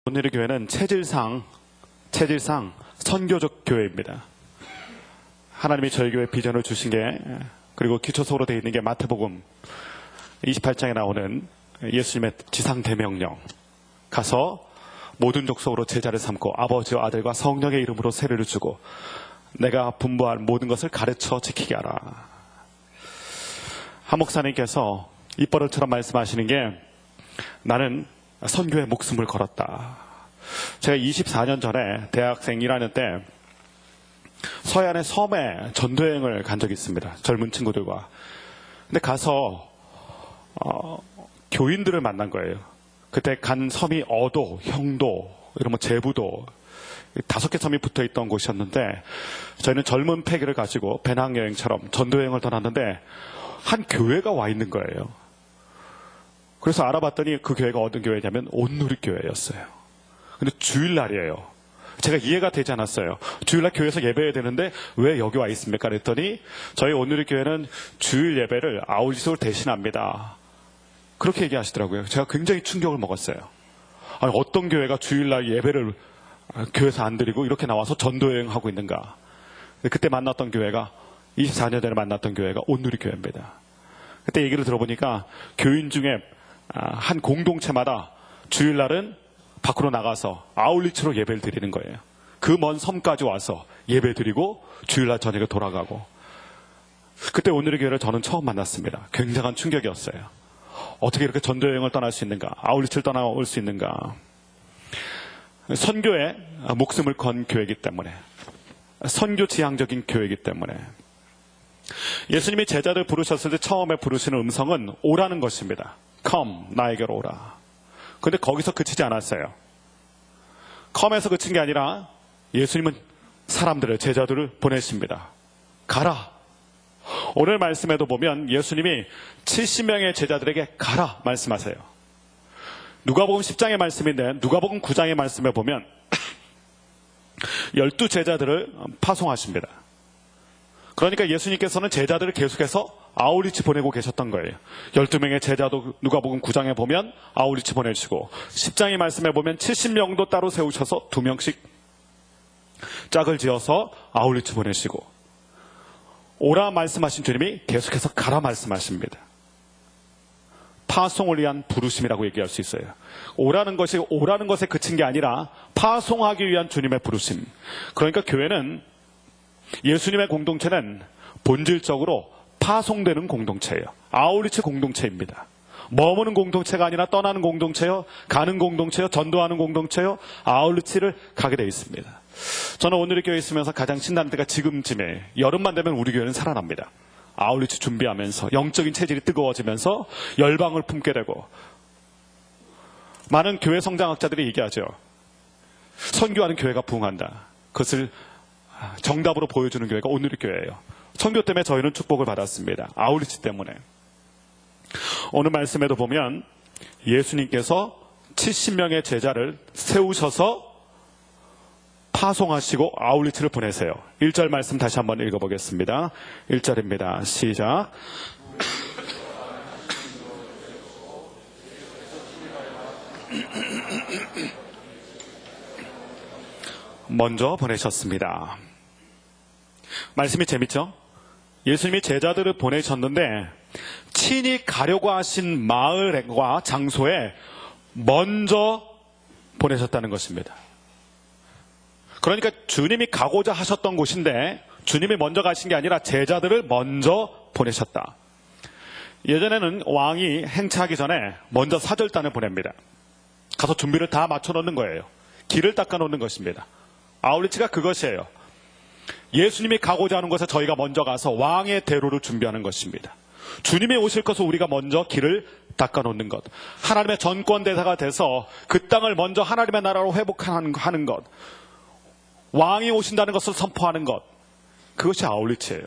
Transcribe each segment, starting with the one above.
오늘의 교회는 체질상 선교적 교회입니다. 하나님이 저희 교회 비전을 주신 게, 그리고 기초석으로 되어 있는 게 마태복음 28장에 나오는 예수님의 지상 대명령, 가서 모든 족속으로 제자를 삼고 아버지와 아들과 성령의 이름으로 세례를 주고 내가 분부한 모든 것을 가르쳐 지키게 하라. 한 목사님께서 입버릇처럼 말씀하시는 게, 나는 선교에 목숨을 걸었다. 제가 24년 전에 대학생 1학년 때 서해안의 섬에 전도여행을 간 적이 있습니다. 젊은 친구들과. 근데 가서 교인들을 만난 거예요. 그때 간 섬이 어도, 형도, 이런 제부도 5개 섬이 붙어있던 곳이었는데, 저희는 젊은 패기를 가지고 배낭여행처럼 전도여행을 떠났는데 한 교회가 와 있는 거예요. 그래서 알아봤더니 그 교회가 어떤 교회냐면 온누리교회였어요. 근데 주일날이에요. 제가 이해가 되지 않았어요. 주일날 교회에서 예배해야 되는데 왜 여기 와 있습니까? 그랬더니 저희 온누리교회는 주일 예배를 아울릿으로 대신합니다. 그렇게 얘기하시더라고요. 제가 굉장히 충격을 먹었어요. 아니, 어떤 교회가 주일날 예배를 교회에서 안 드리고 이렇게 나와서 전도여행하고 있는가. 그때 만났던 교회가, 24년 전에 만났던 교회가 온누리교회입니다. 그때 얘기를 들어보니까 교인 중에 한 공동체마다 주일날은 밖으로 나가서 아울리츠로 예배를 드리는 거예요. 그 먼 섬까지 와서 예배 드리고 주일날 저녁에 돌아가고. 그때 오늘의 교회를 저는 처음 만났습니다. 굉장한 충격이었어요. 어떻게 이렇게 전도여행을 떠날 수 있는가, 아울리츠를 떠나올 수 있는가. 선교에 목숨을 건 교회이기 때문에, 선교 지향적인 교회이기 때문에. 예수님이 제자들 부르셨을 때 처음에 부르시는 음성은 오라는 것입니다. Come, 나에게로 오라. 근데 거기서 그치지 않았어요. Come에서 그친 게 아니라 예수님은 사람들을, 제자들을 보내십니다. 가라. 오늘 말씀에도 보면 예수님이 70명의 제자들에게 가라 말씀하세요. 누가복음 10장의 말씀인데 누가복음 9장의 말씀에 보면 12제자들을 파송하십니다. 그러니까 예수님께서는 제자들을 계속해서 아울리치 보내고 계셨던 거예요. 12명의 제자도 누가복음 9장에 보면 아울리치 보내시고, 10장의 말씀에 보면 70명도 따로 세우셔서 2명씩 짝을 지어서 아울리치 보내시고, 오라 말씀하신 주님이 계속해서 가라 말씀하십니다. 파송을 위한 부르심이라고 얘기할 수 있어요. 오라는 것에 그친 게 아니라 파송하기 위한 주님의 부르심. 그러니까 교회는, 예수님의 공동체는 본질적으로 파송되는 공동체예요. 아울리치 공동체입니다. 머무는 공동체가 아니라 떠나는 공동체요, 가는 공동체요, 전도하는 공동체요, 아울리치를 가게 되어 있습니다. 저는 오늘의 교회에 있으면서 가장 신나는 때가 지금쯤에, 여름만 되면 우리 교회는 살아납니다. 아울리치 준비하면서 영적인 체질이 뜨거워지면서 열방을 품게 되고, 많은 교회 성장학자들이 얘기하죠. 선교하는 교회가 부흥한다. 그것을 정답으로 보여주는 교회가 오늘의 교회예요. 선교 때문에 저희는 축복을 받았습니다. 아울리치 때문에. 오늘 말씀에도 보면 예수님께서 70명의 제자를 세우셔서 파송하시고 아울리치를 보내세요. 1절 말씀 다시 한번 읽어보겠습니다. 1절입니다. 시작. 먼저 보내셨습니다. 말씀이 재밌죠? 예수님이 제자들을 보내셨는데 친히 가려고 하신 마을과 장소에 먼저 보내셨다는 것입니다. 그러니까 주님이 가고자 하셨던 곳인데 주님이 먼저 가신 게 아니라 제자들을 먼저 보내셨다. 예전에는 왕이 행차하기 전에 먼저 사절단을 보냅니다. 가서 준비를 다 맞춰놓는 거예요. 길을 닦아놓는 것입니다. 아울리치가 그것이에요. 예수님이 가고자 하는 곳에 저희가 먼저 가서 왕의 대로를 준비하는 것입니다. 주님이 오실 것을 우리가 먼저 길을 닦아놓는 것, 하나님의 전권대사가 돼서 그 땅을 먼저 하나님의 나라로 회복하는 것, 왕이 오신다는 것을 선포하는 것, 그것이 아울리치예요.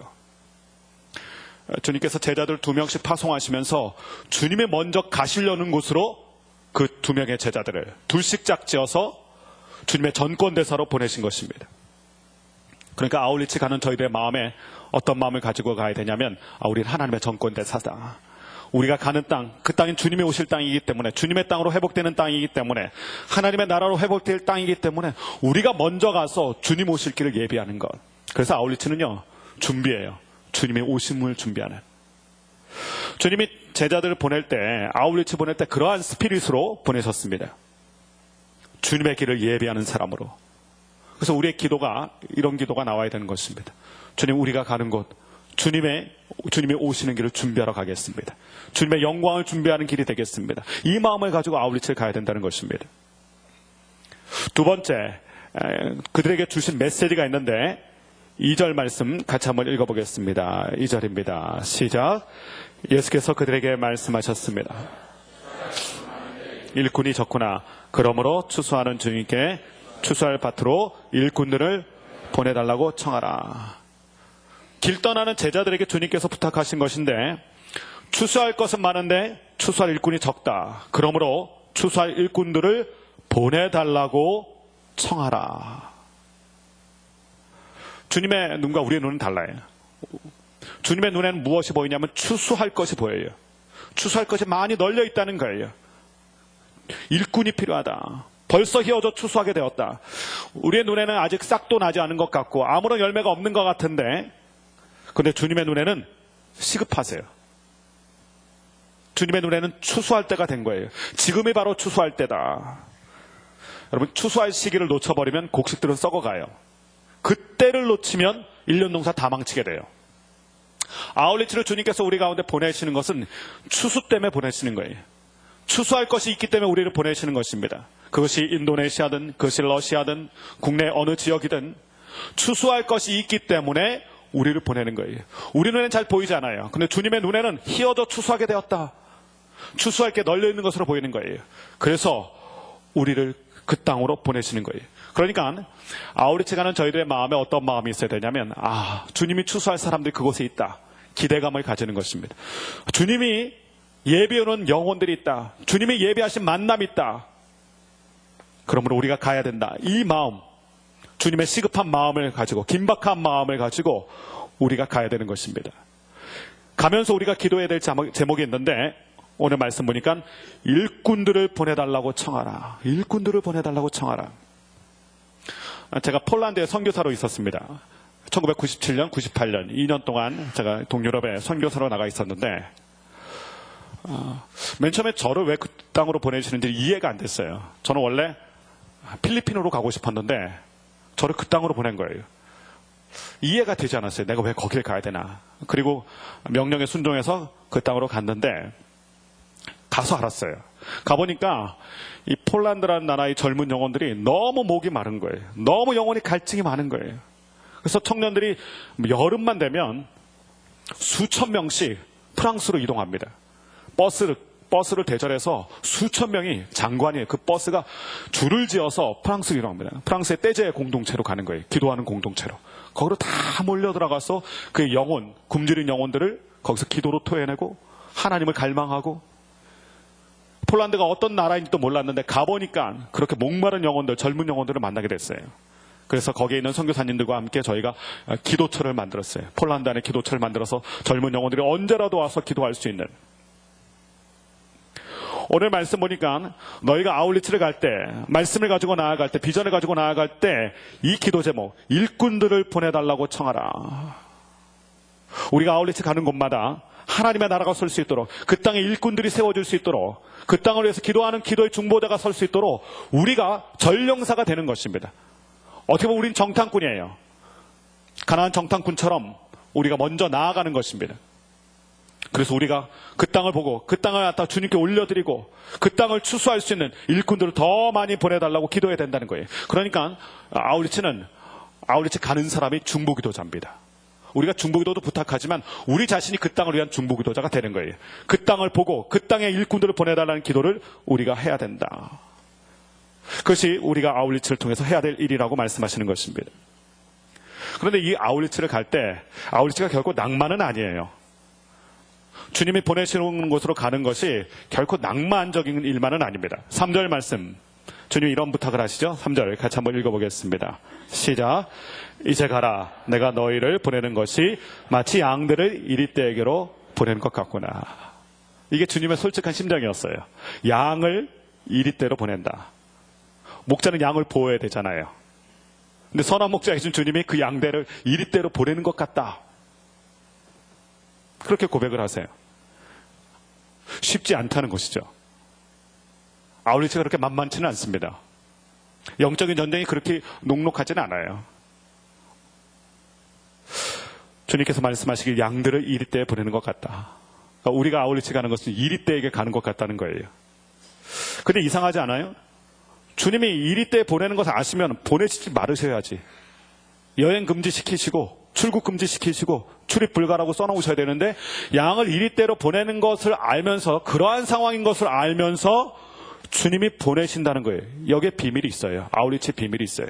주님께서 제자들 2명씩 파송하시면서 주님이 먼저 가시려는 곳으로 그 2명의 제자들을 둘씩 짝지어서 주님의 전권대사로 보내신 것입니다. 그러니까 아울리치 가는 저희들의 마음에 어떤 마음을 가지고 가야 되냐면, 우리는 하나님의 전권대사다. 우리가 가는 땅, 그 땅은 주님이 오실 땅이기 때문에, 주님의 땅으로 회복되는 땅이기 때문에, 하나님의 나라로 회복될 땅이기 때문에 우리가 먼저 가서 주님 오실 길을 예비하는 것. 그래서 아울리치는요, 준비예요. 주님의 오심을 준비하는. 주님이 제자들을 보낼 때, 아울리치 보낼 때 그러한 스피릿으로 보내셨습니다. 주님의 길을 예비하는 사람으로. 그래서 우리의 기도가, 이런 기도가 나와야 되는 것입니다. 주님, 우리가 가는 곳, 주님이 오시는 길을 준비하러 가겠습니다. 주님의 영광을 준비하는 길이 되겠습니다. 이 마음을 가지고 아울리치를 가야 된다는 것입니다. 두 번째, 그들에게 주신 메시지가 있는데 2절 말씀 같이 한번 읽어보겠습니다. 2절입니다. 시작. 예수께서 그들에게 말씀하셨습니다. 일꾼이 적구나. 그러므로 추수하는 주님께 추수할 밭으로 일꾼들을 보내달라고 청하라. 길 떠나는 제자들에게 주님께서 부탁하신 것인데, 추수할 것은 많은데 추수할 일꾼이 적다. 그러므로 추수할 일꾼들을 보내달라고 청하라. 주님의 눈과 우리의 눈은 달라요. 주님의 눈에는 무엇이 보이냐면 추수할 것이 보여요. 추수할 것이 많이 널려 있다는 거예요. 일꾼이 필요하다. 벌써 휘어져 추수하게 되었다. 우리의 눈에는 아직 싹도 나지 않은 것 같고 아무런 열매가 없는 것 같은데, 그런데 주님의 눈에는 시급하세요. 주님의 눈에는 추수할 때가 된 거예요. 지금이 바로 추수할 때다. 여러분, 추수할 시기를 놓쳐버리면 곡식들은 썩어가요. 그때를 놓치면 1년 농사 다 망치게 돼요. 아울리치를 주님께서 우리 가운데 보내시는 것은 추수 때문에 보내시는 거예요. 추수할 것이 있기 때문에 우리를 보내시는 것입니다. 그것이 인도네시아든, 그것이 러시아든, 국내 어느 지역이든 추수할 것이 있기 때문에 우리를 보내는 거예요. 우리 눈에는 잘 보이지 않아요. 근데 주님의 눈에는 휘어져 추수하게 되었다. 추수할 게 널려 있는 것으로 보이는 거예요. 그래서 우리를 그 땅으로 보내시는 거예요. 그러니까 아울리치 가는 저희들의 마음에 어떤 마음이 있어야 되냐면, 주님이 추수할 사람들이 그곳에 있다. 기대감을 가지는 것입니다. 주님이 예비해놓은 영혼들이 있다. 주님이 예비하신 만남이 있다. 그러므로 우리가 가야 된다. 이 마음, 주님의 시급한 마음을 가지고, 긴박한 마음을 가지고 우리가 가야 되는 것입니다. 가면서 우리가 기도해야 될 제목이 있는데, 오늘 말씀 보니까 일꾼들을 보내달라고 청하라. 일꾼들을 보내달라고 청하라. 제가 폴란드에 선교사로 있었습니다. 1997년, 98년 2년 동안 제가 동유럽에 선교사로 나가 있었는데, 맨 처음에 저를 왜 그 땅으로 보내시는지 이해가 안 됐어요. 저는 원래 필리핀으로 가고 싶었는데 저를 그 땅으로 보낸 거예요. 이해가 되지 않았어요. 내가 왜 거길 가야 되나. 그리고 명령에 순종해서 그 땅으로 갔는데, 가서 알았어요. 가보니까 이 폴란드라는 나라의 젊은 영혼들이 너무 목이 마른 거예요. 너무 영혼이 갈증이 많은 거예요. 그래서 청년들이 여름만 되면 수천 명씩 프랑스로 이동합니다. 버스를 대절해서 수천 명이, 장관이에요. 그 버스가 줄을 지어서 프랑스로 이동합니다. 프랑스의 떼제 공동체로 가는 거예요. 기도하는 공동체로. 거기로 다 몰려 들어가서 그 영혼, 굶주린 영혼들을 거기서 기도로 토해내고 하나님을 갈망하고, 폴란드가 어떤 나라인지도 몰랐는데 가보니까 그렇게 목마른 영혼들, 젊은 영혼들을 만나게 됐어요. 그래서 거기에 있는 선교사님들과 함께 저희가 기도처를 만들었어요. 폴란드 안에 기도처를 만들어서 젊은 영혼들이 언제라도 와서 기도할 수 있는. 오늘 말씀 보니까 너희가 아울리치를 갈 때, 말씀을 가지고 나아갈 때, 비전을 가지고 나아갈 때 이 기도 제목, 일꾼들을 보내달라고 청하라. 우리가 아울리치 가는 곳마다 하나님의 나라가 설 수 있도록, 그 땅에 일꾼들이 세워질 수 있도록, 그 땅을 위해서 기도하는 기도의 중보자가 설 수 있도록 우리가 전령사가 되는 것입니다. 어떻게 보면 우린 정탐꾼이에요. 가나안 정탐꾼처럼 우리가 먼저 나아가는 것입니다. 그래서 우리가 그 땅을 보고 그 땅을 갖다 주님께 올려드리고 그 땅을 추수할 수 있는 일꾼들을 더 많이 보내달라고 기도해야 된다는 거예요. 그러니까 아울리치 가는 사람이 중보기도자입니다. 우리가 중보기도도 부탁하지만 우리 자신이 그 땅을 위한 중보기도자가 되는 거예요. 그 땅을 보고 그 땅에 일꾼들을 보내달라는 기도를 우리가 해야 된다. 그것이 우리가 아울리치를 통해서 해야 될 일이라고 말씀하시는 것입니다. 그런데 이 아울리치를 갈 때 아울리치가 결코 낭만은 아니에요. 주님이 보내시는 곳으로 가는 것이 결코 낭만적인 일만은 아닙니다. 3절 말씀, 주님 이런 부탁을 하시죠. 3절 같이 한번 읽어보겠습니다. 시작. 이제 가라. 내가 너희를 보내는 것이 마치 양들을 이리떼에게로 보내는 것 같구나. 이게 주님의 솔직한 심정이었어요. 양을 이리대로 보낸다. 목자는 양을 보호해야 되잖아요. 근데 선한 목자이신 주님이 그 양대를 이리대로 보내는 것 같다. 그렇게 고백을 하세요. 쉽지 않다는 것이죠. 아울리치가 그렇게 만만치는 않습니다. 영적인 전쟁이 그렇게 녹록하지는 않아요. 주님께서 말씀하시길 양들을 이리대에 보내는 것 같다. 그러니까 우리가 아울리치 가는 것은 이리대에게 가는 것 같다는 거예요. 근데 이상하지 않아요? 주님이 이리대에 보내는 것을 아시면 보내시지 말으셔야지. 여행 금지시키시고 출국 금지시키시고 출입 불가라고 써놓으셔야 되는데 양을 이리대로 보내는 것을 알면서 그러한 상황인 것을 알면서 주님이 보내신다는 거예요. 여기에 비밀이 있어요. 아울리치 비밀이 있어요.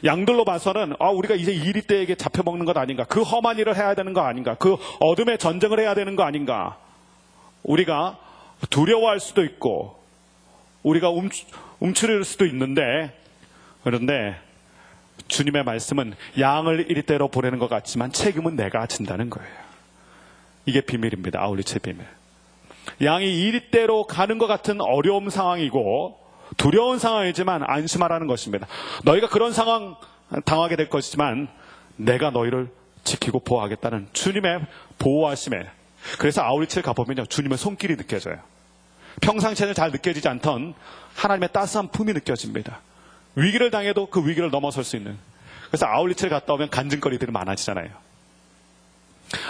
양들로 봐서는 우리가 이제 이리대에게 잡혀먹는 것 아닌가, 그 험한 일을 해야 되는 거 아닌가, 그 어둠의 전쟁을 해야 되는 거 아닌가, 우리가 두려워할 수도 있고 우리가 움츠릴 수도 있는데, 그런데 주님의 말씀은 양을 이리대로 보내는 것 같지만 책임은 내가 진다는 거예요. 이게 비밀입니다. 아울리치의 비밀. 양이 이리대로 가는 것 같은 어려운 상황이고 두려운 상황이지만 안심하라는 것입니다. 너희가 그런 상황 당하게 될 것이지만 내가 너희를 지키고 보호하겠다는 주님의 보호하심에, 그래서 아울리치를 가보면요, 주님의 손길이 느껴져요. 평상시에는 잘 느껴지지 않던 하나님의 따스한 품이 느껴집니다. 위기를 당해도 그 위기를 넘어설 수 있는. 그래서 아울리치를 갔다 오면 간증거리들이 많아지잖아요.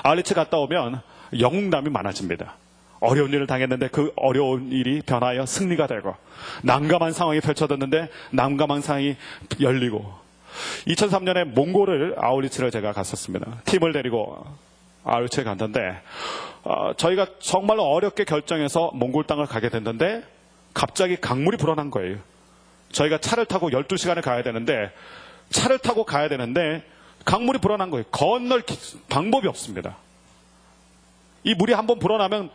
아울리치 갔다 오면 영웅담이 많아집니다. 어려운 일을 당했는데 그 어려운 일이 변하여 승리가 되고, 난감한 상황이 펼쳐졌는데 난감한 상황이 열리고. 2003년에 몽골을 아울리치를 제가 갔었습니다. 팀을 데리고 아울리치에 갔는데 저희가 정말로 어렵게 결정해서 몽골 땅을 가게 됐는데 갑자기 강물이 불어난 거예요. 저희가 차를 타고 12시간을 가야 되는데 강물이 불어난 거예요. 건널 방법이 없습니다. 이 물이 한번 불어나면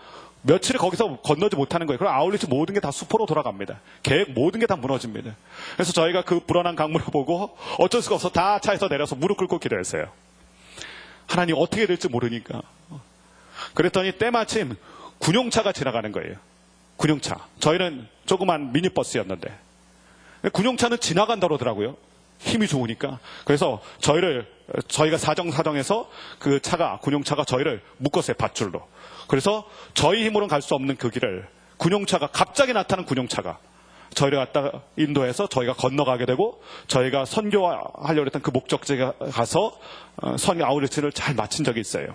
며칠을 거기서 건너지 못하는 거예요. 그럼 아울리치 모든 게 다 수포로 돌아갑니다. 계획 모든 게 다 무너집니다. 그래서 저희가 그 불어난 강물을 보고 어쩔 수가 없어 다 차에서 내려서 무릎 꿇고 기도했어요. 하나님 어떻게 될지 모르니까. 그랬더니 때마침 군용차가 지나가는 거예요. 군용차. 저희는 조그만 미니버스였는데 군용차는 지나간다 그러더라고요. 힘이 좋으니까. 그래서 저희가 사정해서 그 군용차가 저희를 묶었어요. 밧줄로. 그래서 저희 힘으로는 갈 수 없는 그 길을 갑자기 나타난 군용차가 저희를 갖다 인도해서 저희가 건너가게 되고, 저희가 선교하려고 했던 그 목적지에 가서 아울리치를 잘 마친 적이 있어요.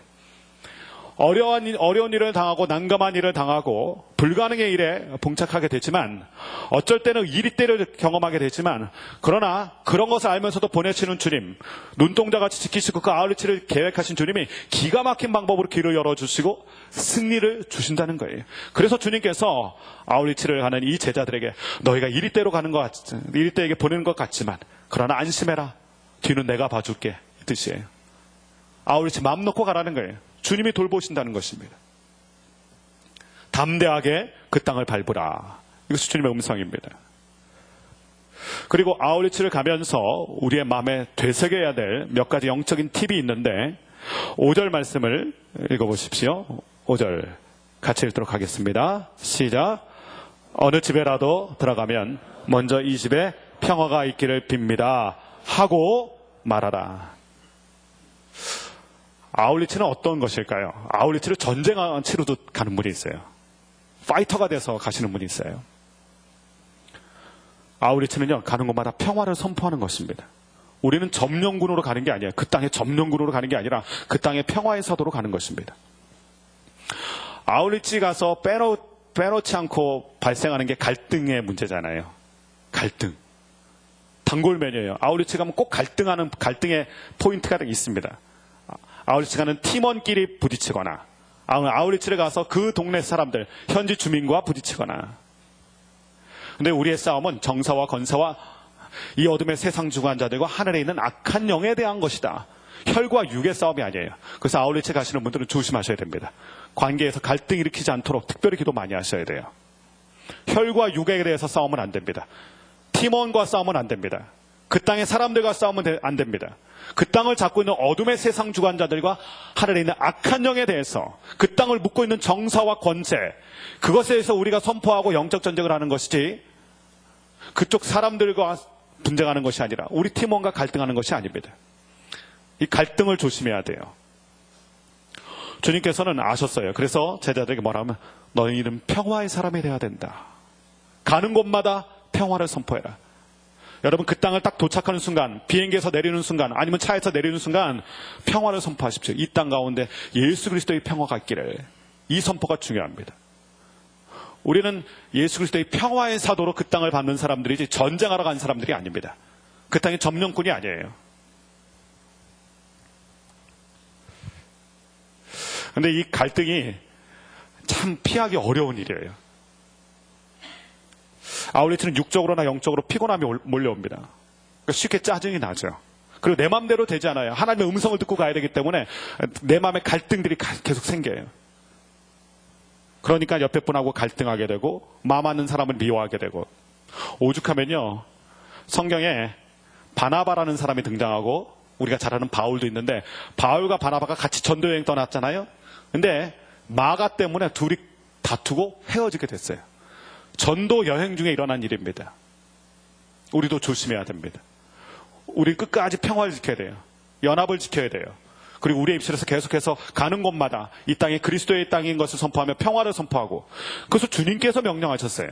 어려운 일을 당하고 난감한 일을 당하고 불가능의 일에 봉착하게 되지만, 어쩔 때는 이리대를 경험하게 되지만, 그러나 그런 것을 알면서도 보내시는 주님, 눈동자같이 지키시고 그 아울리치를 계획하신 주님이 기가 막힌 방법으로 길을 열어주시고 승리를 주신다는 거예요. 그래서 주님께서 아울리치를 하는 이 제자들에게 너희가 이리대에게 보내는 것 같지만 그러나 안심해라, 뒤는 내가 봐줄게, 이 뜻이에요. 아울리치 마음 놓고 가라는 거예요. 주님이 돌보신다는 것입니다. 담대하게 그 땅을 밟으라. 이것이 주님의 음성입니다. 그리고 아울리치를 가면서 우리의 마음에 되새겨야 될 몇 가지 영적인 팁이 있는데 5절 말씀을 읽어보십시오. 5절 같이 읽도록 하겠습니다. 시작. 어느 집에라도 들어가면 먼저 이 집에 평화가 있기를 빕니다 하고 말하라. 아울리치는 어떤 것일까요? 아울리치를 전쟁 치르듯 가는 분이 있어요. 파이터가 돼서 가시는 분이 있어요. 아울리치는요, 가는 곳마다 평화를 선포하는 것입니다. 우리는 점령군으로 가는 게 아니에요. 그 땅의 점령군으로 가는 게 아니라 그 땅의 평화의 사도로 가는 것입니다. 아울리치 가서 빼놓지 않고 발생하는 게 갈등의 문제잖아요. 갈등. 단골면이에요. 아울리치 가면 꼭 갈등의 포인트가 있습니다. 아울리치 가는 팀원끼리 부딪히거나, 아울리치를 가서 그 동네 사람들, 현지 주민과 부딪히거나. 근데 우리의 싸움은 정사와 건사와 이 어둠의 세상 주관자들과 하늘에 있는 악한 영에 대한 것이다. 혈과 육의 싸움이 아니에요. 그래서 아울리치 가시는 분들은 조심하셔야 됩니다. 관계에서 갈등 일으키지 않도록 특별히 기도 많이 하셔야 돼요. 혈과 육에 대해서 싸우면 안 됩니다. 팀원과 싸우면 안 됩니다. 그 땅의 사람들과 싸우면 안 됩니다. 그 땅을 잡고 있는 어둠의 세상 주관자들과 하늘에 있는 악한 영에 대해서 그 땅을 묶고 있는 정사와 권세, 그것에 대해서 우리가 선포하고 영적 전쟁을 하는 것이지 그쪽 사람들과 분쟁하는 것이 아니라 우리 팀원과 갈등하는 것이 아닙니다. 이 갈등을 조심해야 돼요. 주님께서는 아셨어요. 그래서 제자들에게 뭐라 하면 너희는 평화의 사람이 되어야 된다. 가는 곳마다 평화를 선포해라. 여러분 그 땅을 딱 도착하는 순간, 비행기에서 내리는 순간, 아니면 차에서 내리는 순간 평화를 선포하십시오. 이 땅 가운데 예수 그리스도의 평화가 있기를. 이 선포가 중요합니다. 우리는 예수 그리스도의 평화의 사도로 그 땅을 받는 사람들이지 전쟁하러 간 사람들이 아닙니다. 그 땅의 점령꾼이 아니에요. 근데 이 갈등이 참 피하기 어려운 일이에요. 아울리치는 육적으로나 영적으로 피곤함이 몰려옵니다. 그러니까 쉽게 짜증이 나죠. 그리고 내 마음대로 되지 않아요. 하나님의 음성을 듣고 가야 되기 때문에 내 마음의 갈등들이 계속 생겨요. 그러니까 옆에 분하고 갈등하게 되고 마음 맞는 사람을 미워하게 되고, 오죽하면요 성경에 바나바라는 사람이 등장하고 우리가 잘 아는 바울도 있는데, 바울과 바나바가 같이 전도여행 떠났잖아요. 근데 마가 때문에 둘이 다투고 헤어지게 됐어요. 전도 여행 중에 일어난 일입니다. 우리도 조심해야 됩니다. 우리 끝까지 평화를 지켜야 돼요. 연합을 지켜야 돼요. 그리고 우리의 입술에서 계속해서 가는 곳마다 이 땅이 그리스도의 땅인 것을 선포하며 평화를 선포하고, 그래서 주님께서 명령하셨어요.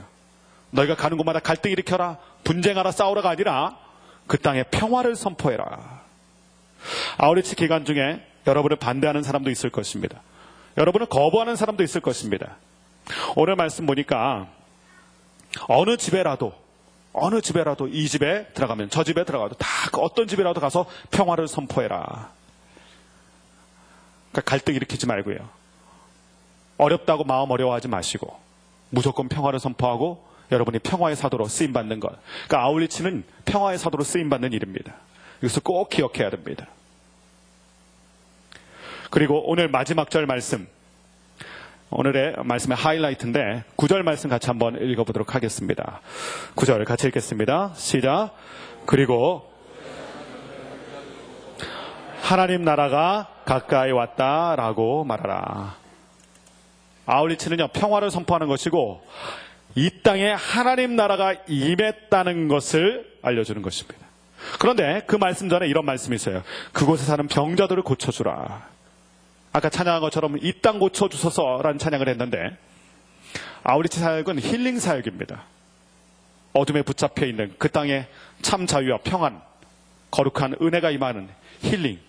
너희가 가는 곳마다 갈등 일으켜라, 분쟁하라, 싸우라가 아니라 그 땅에 평화를 선포해라. 아우리치 기간 중에 여러분을 반대하는 사람도 있을 것입니다. 여러분을 거부하는 사람도 있을 것입니다. 오늘 말씀 보니까 어느 집에라도 이 집에 들어가면 저 집에 들어가도 다 어떤 집이라도 가서 평화를 선포해라. 그러니까 갈등 일으키지 말고요. 어렵다고 마음 어려워하지 마시고 무조건 평화를 선포하고 여러분이 평화의 사도로 쓰임받는 것. 그러니까 아울리치는 평화의 사도로 쓰임받는 일입니다. 이것을 꼭 기억해야 됩니다. 그리고 오늘 마지막 절 말씀, 오늘의 말씀의 하이라이트인데 9절 말씀 같이 한번 읽어보도록 하겠습니다. 9절 같이 읽겠습니다. 시작. 그리고 하나님 나라가 가까이 왔다라고 말하라. 아울리치는요 평화를 선포하는 것이고 이 땅에 하나님 나라가 임했다는 것을 알려주는 것입니다. 그런데 그 말씀 전에 이런 말씀이 있어요. 그곳에 사는 병자들을 고쳐주라. 아까 찬양한 것처럼 이 땅 고쳐주소서라는 찬양을 했는데, 아우리치 사역은 힐링 사역입니다. 어둠에 붙잡혀 있는 그 땅에 참 자유와 평안, 거룩한 은혜가 임하는 힐링.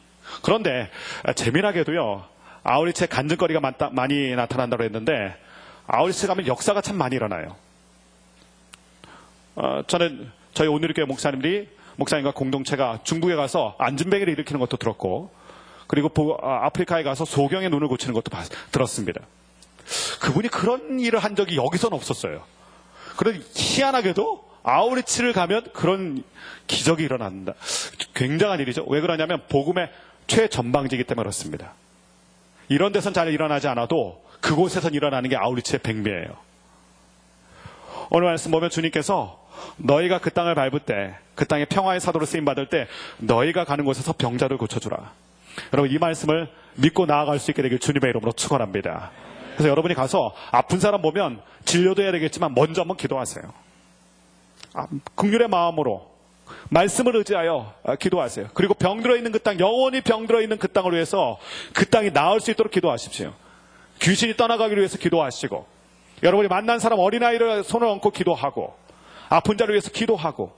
그런데 재미나게도요 아우리치의 간증거리가 많이 나타난다고 했는데, 아우리치 가면 역사가 참 많이 일어나요. 저는 저희 오늘교회 목사님과 공동체가 중국에 가서 안진뱅이를 일으키는 것도 들었고, 그리고 아프리카에 가서 소경의 눈을 고치는 것도 들었습니다. 그분이 그런 일을 한 적이 여기서는 없었어요. 그런데 희한하게도 아우리치를 가면 그런 기적이 일어난다. 굉장한 일이죠. 왜 그러냐면 복음의 최전방지이기 때문에 그렇습니다. 이런 데선 잘 일어나지 않아도 그곳에선 일어나는 게 아우리치의 백미예요. 오늘 말씀 보면 주님께서 너희가 그 땅을 밟을 때, 그 땅에 평화의 사도로 쓰임받을 때 너희가 가는 곳에서 병자를 고쳐주라. 여러분 이 말씀을 믿고 나아갈 수 있게 되길 주님의 이름으로 축원합니다. 그래서 여러분이 가서 아픈 사람 보면 진료도 해야 되겠지만 먼저 한번 기도하세요. 긍휼의 마음으로 말씀을 의지하여 기도하세요. 그리고 병들어 있는 그 땅, 영원히 병들어 있는 그 땅을 위해서 그 땅이 나을 수 있도록 기도하십시오. 귀신이 떠나가기를 위해서 기도하시고, 여러분이 만난 사람 어린아이를 손을 얹고 기도하고, 아픈 자를 위해서 기도하고,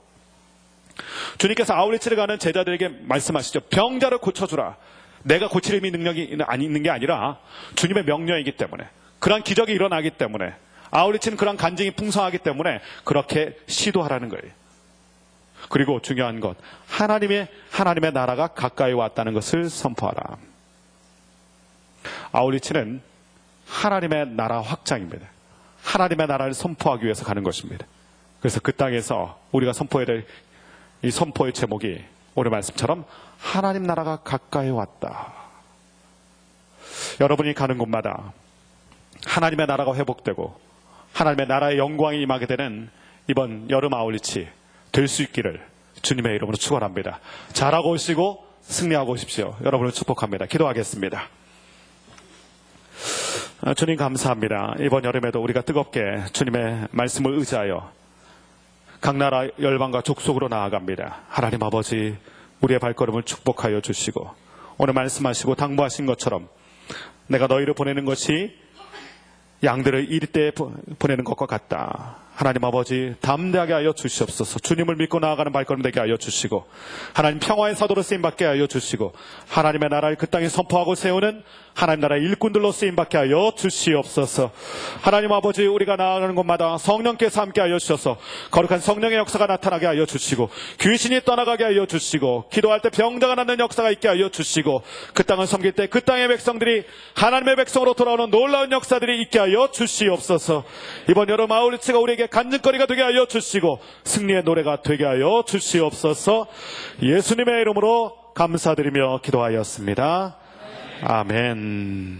주님께서 아울리치를 가는 제자들에게 말씀하시죠. 병자를 고쳐주라. 내가 고칠 힘이 능력이 있는 게 아니라 주님의 명령이기 때문에, 그런 기적이 일어나기 때문에, 아울리치는 그런 간증이 풍성하기 때문에 그렇게 시도하라는 거예요. 그리고 중요한 것, 하나님의 나라가 가까이 왔다는 것을 선포하라. 아울리치는 하나님의 나라 확장입니다. 하나님의 나라를 선포하기 위해서 가는 것입니다. 그래서 그 땅에서 우리가 선포해야 될 이 선포의 제목이 오늘 말씀처럼 하나님 나라가 가까이 왔다. 여러분이 가는 곳마다 하나님의 나라가 회복되고 하나님의 나라의 영광이 임하게 되는 이번 여름 아울리치 될 수 있기를 주님의 이름으로 축원합니다. 잘하고 오시고 승리하고 오십시오. 여러분을 축복합니다. 기도하겠습니다. 주님 감사합니다. 이번 여름에도 우리가 뜨겁게 주님의 말씀을 의지하여 각 나라 열방과 족속으로 나아갑니다. 하나님 아버지, 우리의 발걸음을 축복하여 주시고 오늘 말씀하시고 당부하신 것처럼 내가 너희를 보내는 것이 양들을 이리때에 보내는 것과 같다. 하나님 아버지, 담대하게 하여 주시옵소서. 주님을 믿고 나아가는 발걸음 되게 하여 주시고 하나님 평화의 사도로 쓰임받게 하여 주시고 하나님의 나라를 그 땅에 선포하고 세우는 하나님 나라의 일꾼들로 쓰임받게 하여 주시옵소서. 하나님 아버지, 우리가 나아가는 곳마다 성령께서 함께 하여 주셔서 거룩한 성령의 역사가 나타나게 하여 주시고 귀신이 떠나가게 하여 주시고 기도할 때 병자가 낫는 역사가 있게 하여 주시고 그 땅을 섬길 때 그 땅의 백성들이 하나님의 백성으로 돌아오는 놀라운 역사들이 있게 하여 주시옵소서. 이번 여름 아울리츠가 우리에게 간증거리가 되게 하여 주시고 승리의 노래가 되게 하여 주시옵소서. 예수님의 이름으로 감사드리며 기도하였습니다. 아멘.